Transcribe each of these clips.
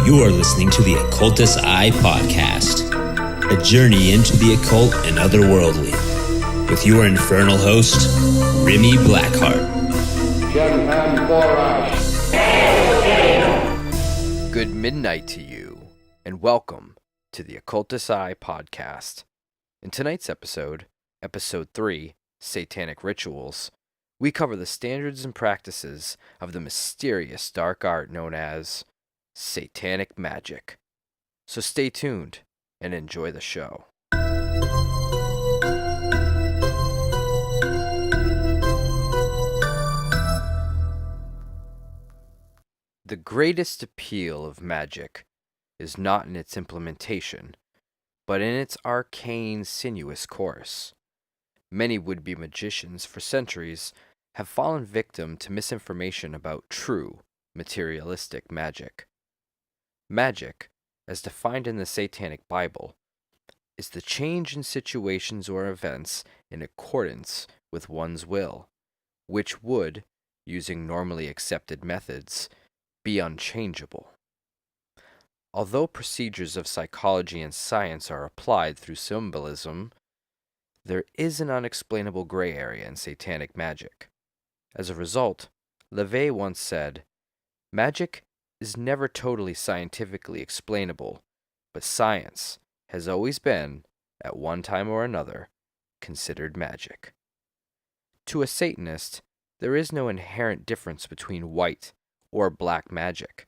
You are listening to the Occultist Eye Podcast, a journey into the occult and otherworldly, with your infernal host, Remy Blackheart. Good midnight to you, and welcome to the Occultist Eye Podcast. In tonight's episode, Episode 3, Satanic Rituals, we cover the standards and practices of the mysterious dark art known as Satanic Magic. So stay tuned and enjoy the show. The greatest appeal of magic is not in its implementation, but in its arcane, sinuous course. Many would-be magicians for centuries have fallen victim to misinformation about true, materialistic magic. Magic, as defined in the Satanic Bible, is the change in situations or events in accordance with one's will, which would, using normally accepted methods, be unchangeable. Although procedures of psychology and science are applied through symbolism, there is an unexplainable gray area in Satanic magic. As a result, LaVey once said, "Magic is never totally scientifically explainable, but science has always been, at one time or another, considered magic." To a Satanist, there is no inherent difference between white or black magic.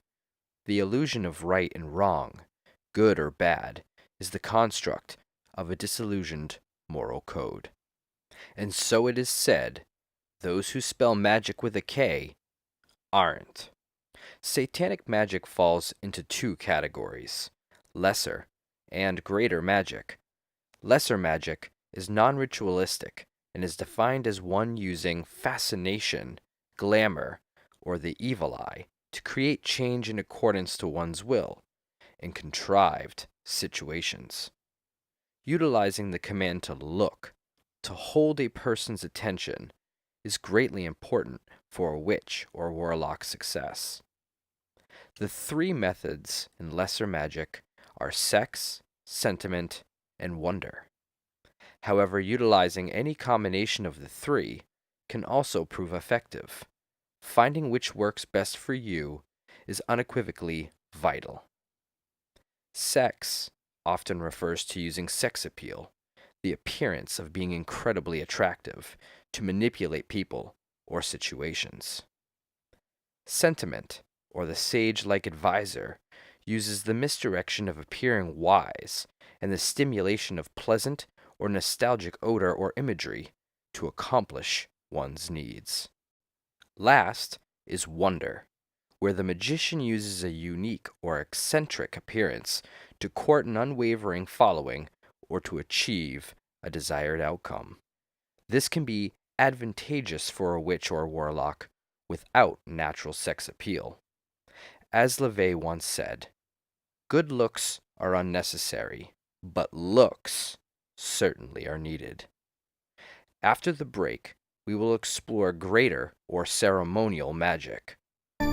The illusion of right and wrong, good or bad, is the construct of a disillusioned moral code. And so it is said, those who spell magic with a K aren't. Satanic magic falls into two categories, lesser and greater magic. Lesser magic is non-ritualistic and is defined as one using fascination, glamour, or the evil eye to create change in accordance to one's will in contrived situations. Utilizing the command to look, to hold a person's attention, is greatly important for a witch or warlock's success. The three methods in lesser magic are sex, sentiment, and wonder. However, utilizing any combination of the three can also prove effective. Finding which works best for you is unequivocally vital. Sex often refers to using sex appeal, the appearance of being incredibly attractive, to manipulate people or situations. Sentiment, or the sage-like advisor, uses the misdirection of appearing wise and the stimulation of pleasant or nostalgic odor or imagery to accomplish one's needs. Last is wonder, where the magician uses a unique or eccentric appearance to court an unwavering following or to achieve a desired outcome. This can be advantageous for a witch or warlock without natural sex appeal. As LaVey once said, "Good looks are unnecessary, but looks certainly are needed." After the break, we will explore greater or ceremonial magic. Some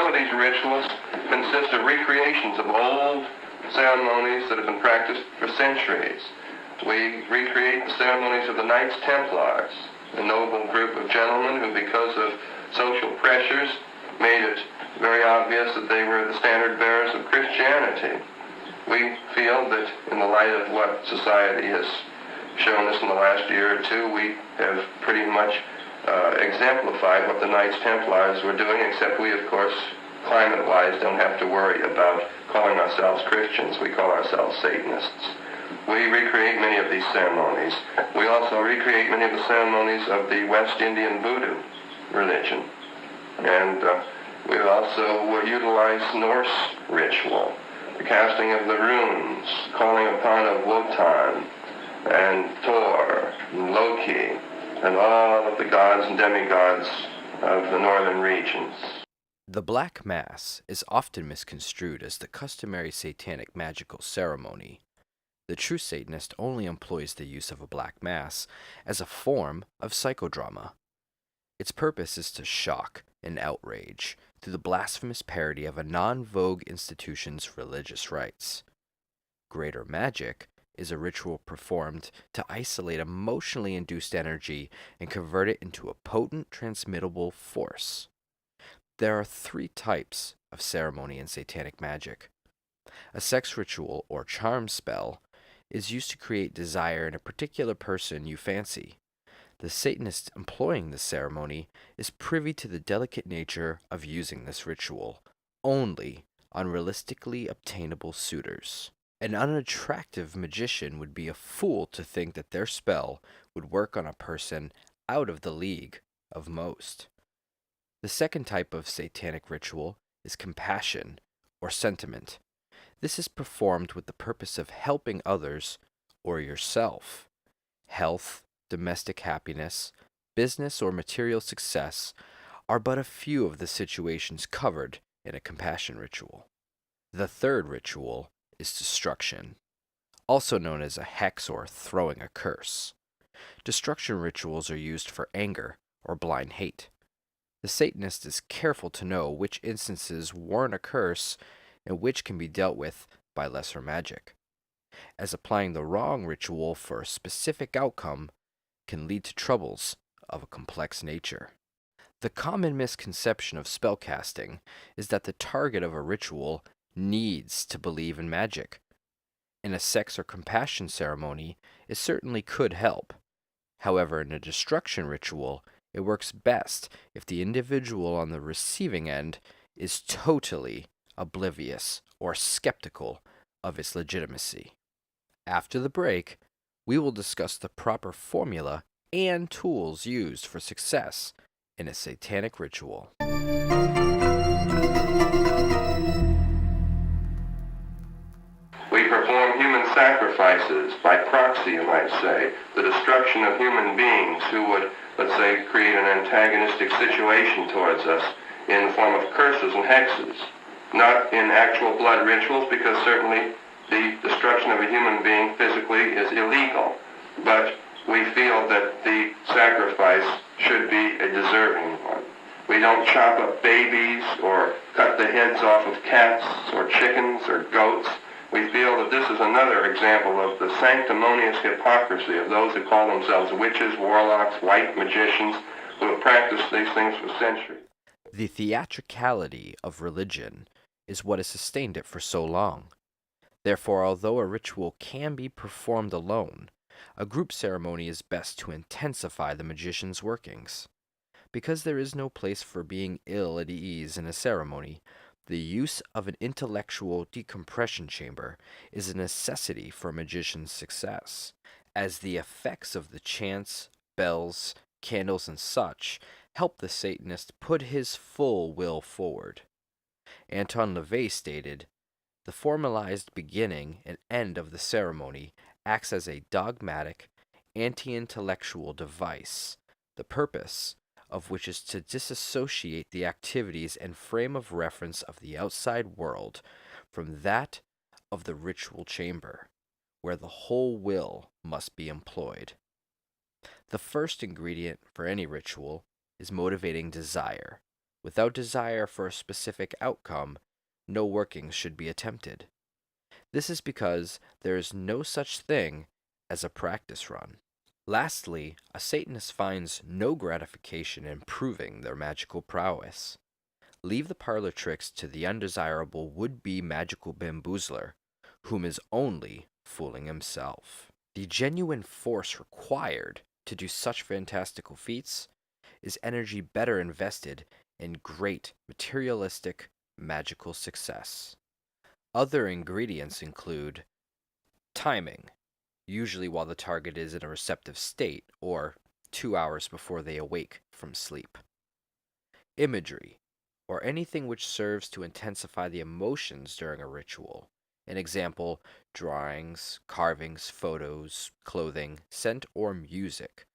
of these rituals consist of recreations of old ceremonies that have been practiced for centuries. We recreate the ceremonies of the Knights Templars, a noble group of gentlemen who, because of social pressures, made it very obvious that they were the standard bearers of Christianity. We feel that in the light of what society has shown us in the last year or two, we have pretty much exemplified what the Knights Templars were doing, except we, of course, climate-wise, don't have to worry about calling ourselves Christians. We call ourselves Satanists. We recreate many of these ceremonies. We also recreate many of the ceremonies of the West Indian Voodoo religion. And we also utilize Norse ritual, the casting of the runes, calling upon of Wotan and Thor and Loki and all of the gods and demigods of the northern regions. The Black Mass is often misconstrued as the customary satanic magical ceremony. The true Satanist only employs the use of a Black Mass as a form of psychodrama. Its purpose is to shock and outrage through the blasphemous parody of a non-vogue institution's religious rites. Greater magic is a ritual performed to isolate emotionally induced energy and convert it into a potent, transmittable force. There are 3 types of ceremony in Satanic magic. A sex ritual or charm spell is used to create desire in a particular person you fancy. The Satanist employing this ceremony is privy to the delicate nature of using this ritual only on realistically obtainable suitors. An unattractive magician would be a fool to think that their spell would work on a person out of the league of most. The second type of satanic ritual is compassion or sentiment. This is performed with the purpose of helping others or yourself. Health, domestic happiness, business, or material success are but a few of the situations covered in a compassion ritual. The third ritual is destruction, also known as a hex or throwing a curse. Destruction rituals are used for anger or blind hate. The Satanist is careful to know which instances warrant a curse and which can be dealt with by lesser magic, as applying the wrong ritual for a specific outcome can lead to troubles of a complex nature. The common misconception of spellcasting is that the target of a ritual needs to believe in magic. In a sex or compassion ceremony, it certainly could help. However, in a destruction ritual, it works best if the individual on the receiving end is totally oblivious or skeptical of its legitimacy. After the break, we will discuss the proper formula and tools used for success in a satanic ritual. We perform human sacrifices by proxy, you might say, the destruction of human beings who would, let's say, create an antagonistic situation towards us in the form of curses and hexes. Not in actual blood rituals, because certainly the destruction of a human being physically is illegal. But we feel that the sacrifice should be a deserving one. We don't chop up babies or cut the heads off of cats or chickens or goats. We feel that this is another example of the sanctimonious hypocrisy of those who call themselves witches, warlocks, white magicians, who have practiced these things for centuries. The theatricality of religion is what has sustained it for so long. Therefore, although a ritual can be performed alone, a group ceremony is best to intensify the magician's workings. Because there is no place for being ill at ease in a ceremony, the use of an intellectual decompression chamber is a necessity for a magician's success, as the effects of the chants, bells, candles, and such help the Satanist put his full will forward. Anton LaVey stated, "The formalized beginning and end of the ceremony acts as a dogmatic, anti-intellectual device, the purpose of which is to disassociate the activities and frame of reference of the outside world from that of the ritual chamber, where the whole will must be employed." The first ingredient for any ritual is motivating desire. Without desire for a specific outcome, no workings should be attempted. This is because there is no such thing as a practice run. Lastly, a Satanist finds no gratification in proving their magical prowess. Leave the parlor tricks to the undesirable would-be magical bamboozler, whom is only fooling himself. The genuine force required to do such fantastical feats is energy better invested in great materialistic magical success. Other ingredients include timing, usually while the target is in a receptive state or 2 hours before they awake from sleep. Imagery, or anything which serves to intensify the emotions during a ritual. An example, drawings, carvings, photos, clothing, scent, or music.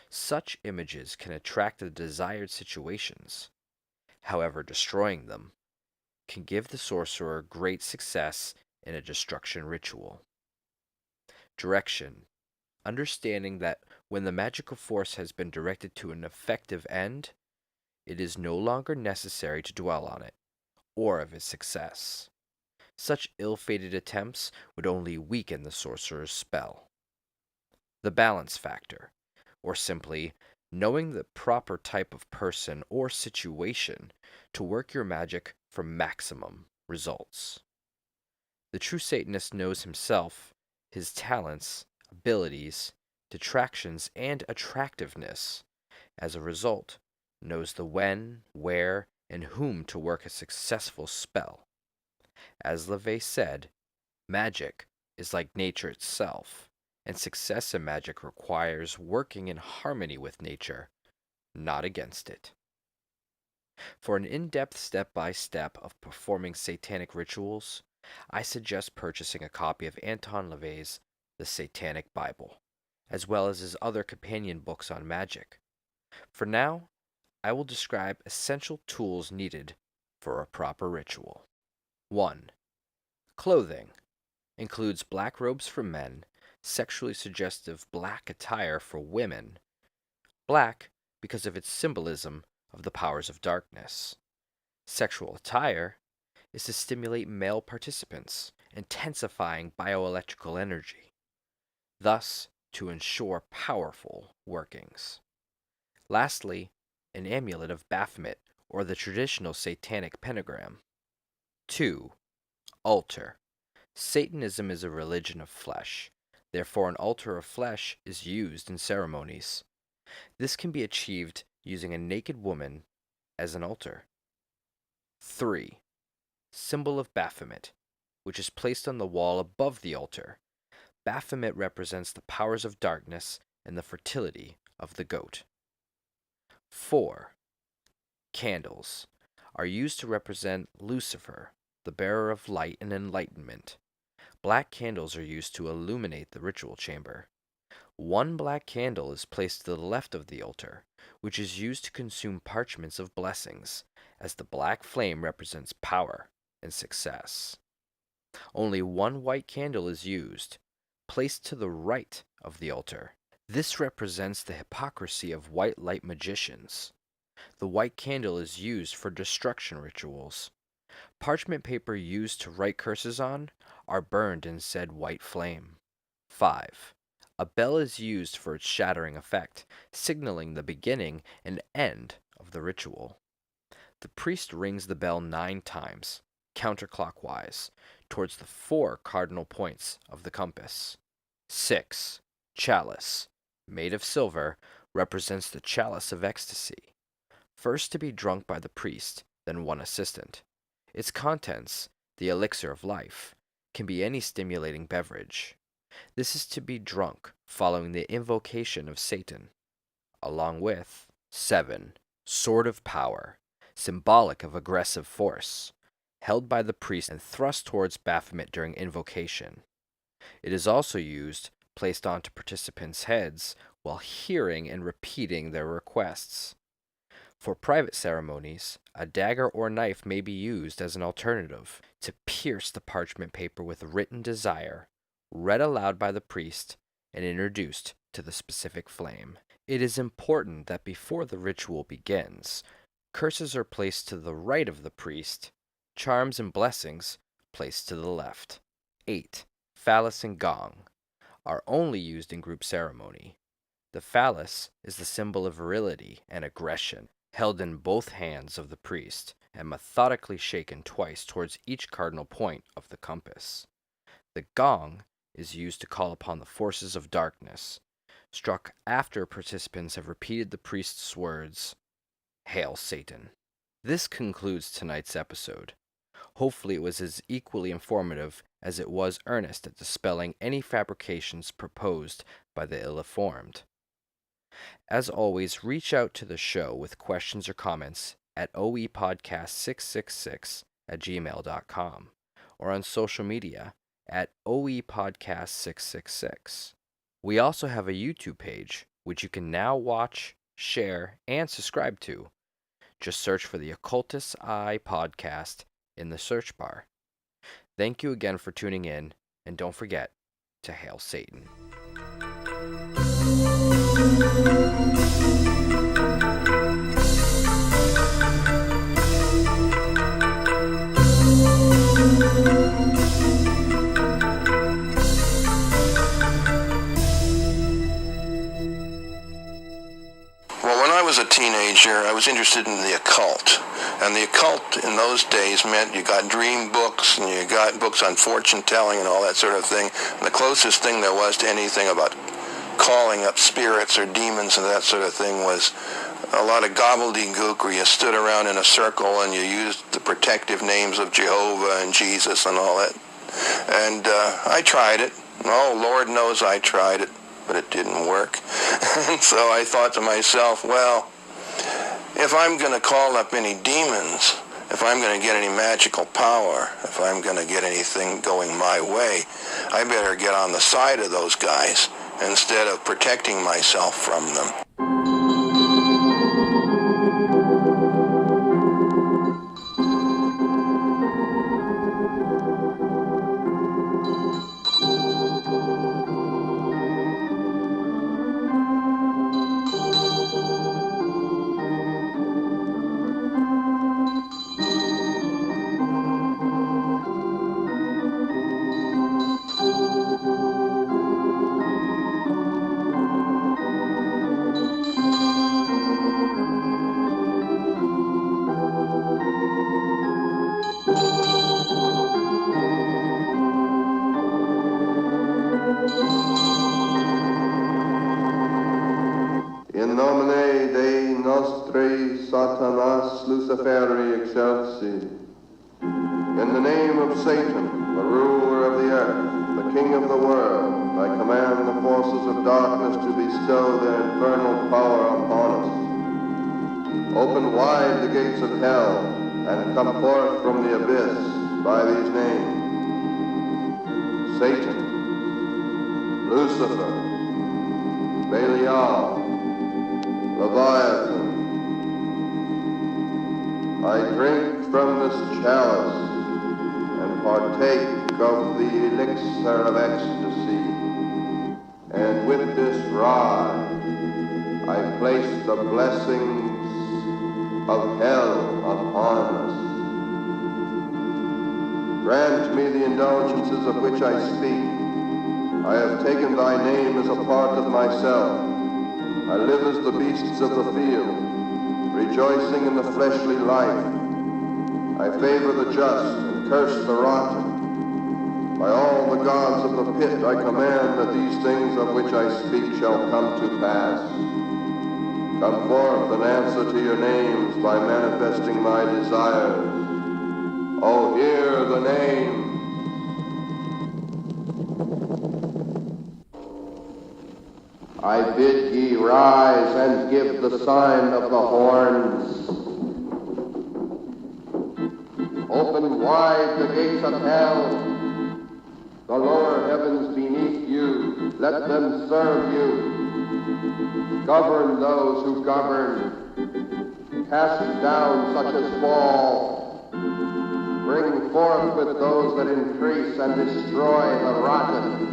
Such images can attract the desired situations. However, destroying them can give the sorcerer great success in a destruction ritual. Direction, understanding that When the magical force has been directed to an effective end, it is no longer necessary to dwell on it, or of its success. Such ill-fated attempts would only weaken the sorcerer's spell. The balance factor, or simply knowing the proper type of person or situation to work your magic for maximum results. The true Satanist knows himself, his talents, abilities, detractions, and attractiveness. As a result, knows the when, where, and whom to work a successful spell. As LaVey said, magic is like nature itself, and success in magic requires working in harmony with nature, not against it. For an in-depth step-by-step of performing satanic rituals, I suggest purchasing a copy of Anton LaVey's The Satanic Bible, as well as his other companion books on magic. For now, I will describe essential tools needed for a proper ritual. 1. Clothing includes black robes for men, sexually suggestive black attire for women. Black because of its symbolism of the powers of darkness. Sexual attire is to stimulate male participants, intensifying bioelectrical energy, thus to ensure powerful workings. Lastly, an amulet of Baphomet, or the traditional satanic pentagram. 2. Altar. Satanism is a religion of flesh. Therefore, an altar of flesh is used in ceremonies. This can be achieved using a naked woman as an altar. 3. Symbol of Baphomet, which is placed on the wall above the altar. Baphomet represents the powers of darkness and the fertility of the goat. 4. Candles are used to represent Lucifer, the bearer of light and enlightenment. Black candles are used to illuminate the ritual chamber. One black candle is placed to the left of the altar, which is used to consume parchments of blessings, as the black flame represents power and success. Only one white candle is used, placed to the right of the altar. This represents the hypocrisy of white light magicians. The white candle is used for destruction rituals. Parchment paper used to write curses on are burned in said white flame. 5. A bell is used for its shattering effect, signaling the beginning and end of the ritual. The priest rings the bell 9 times, counterclockwise, towards the 4 cardinal points of the compass. 6. Chalice, made of silver, represents the chalice of ecstasy. First to be drunk by the priest, then one assistant. Its contents, the elixir of life, can be any stimulating beverage. This is to be drunk following the invocation of Satan, along with 7. Sword of power, symbolic of aggressive force, held by the priest and thrust towards Baphomet during invocation. It is also used, placed onto participants' heads while hearing and repeating their requests. For private ceremonies, a dagger or knife may be used as an alternative to pierce the parchment paper with written desire, read aloud by the priest, and introduced to the specific flame. It is important that before the ritual begins, curses are placed to the right of the priest, charms and blessings placed to the left. 8. Phallus and gong are only used in group ceremony. The phallus is the symbol of virility and aggression, held in both hands of the priest and methodically shaken twice towards each cardinal point of the compass. The gong is used to call upon the forces of darkness, struck after participants have repeated the priest's words, "Hail Satan." This concludes tonight's episode. Hopefully it was as equally informative as it was earnest at dispelling any fabrications proposed by the ill-informed. As always, reach out to the show with questions or comments at oepodcast666@gmail.com or on social media at oepodcast666. We also have a YouTube page, which you can now watch, share, and subscribe to. Just search for the Occultist's Eye podcast in the search bar. Thank you again for tuning in, and don't forget to hail Satan. was a teenager, I was interested in the occult. And the occult in those days meant you got dream books and you got books on fortune telling and all that sort of thing. And the closest thing there was to anything about calling up spirits or demons and that sort of thing was a lot of gobbledygook where you stood around in a circle and you used the protective names of Jehovah and Jesus and all that. And I tried it. Oh, Lord knows I tried it, but it didn't work. And so I thought to myself, well, if I'm going to call up any demons, if I'm going to get any magical power, if I'm going to get anything going my way, I better get on the side of those guys instead of protecting myself from them. In nomine Dei nostri Satanas Luciferi excelsi. In the name of Satan, the ruler of the earth, the king of the world, I command the forces of darkness to bestow their infernal power upon us. Open wide the gates of hell, and come forth from the abyss by these names: Satan, Lucifer, Belial, Leviathan. I drink from this chalice and partake of the elixir of ecstasy, and with this rod I place the blessings of hell upon us. Grant me the indulgences of which I speak. I have taken thy name as a part of myself. I live as the beasts of the field, rejoicing in the fleshly life. I favor the just and curse the rotten. By all the gods of the pit I command that these things of which I speak shall come to pass. Come forth and answer to your names by manifesting my desires. Oh, hear the name. I bid ye rise and give the sign of the horns. Open wide the gates of hell. The lower heavens beneath you, let them serve you. Govern those who govern. Cast down such as fall. Bring forth with those that increase and destroy the rotten.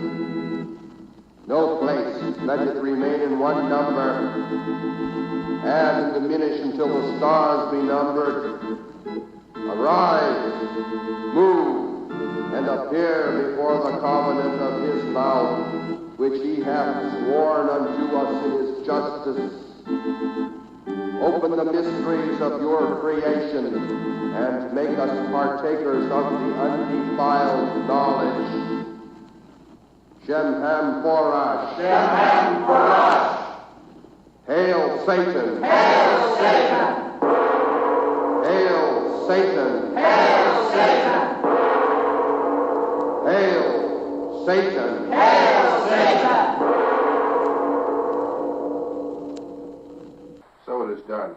No place, let it remain in one number. Add and diminish until the stars be numbered. Arise, move, and appear before the covenant of his mouth, which he hath sworn unto us in his justice. Open the mysteries of your creation, and make us partakers of the undefiled knowledge. Shem Ham Forash. Shem Ham Forash. Hail Satan. Hail Satan. Hail Satan. Hail Satan. Hail Satan. Hail Satan. So it is done.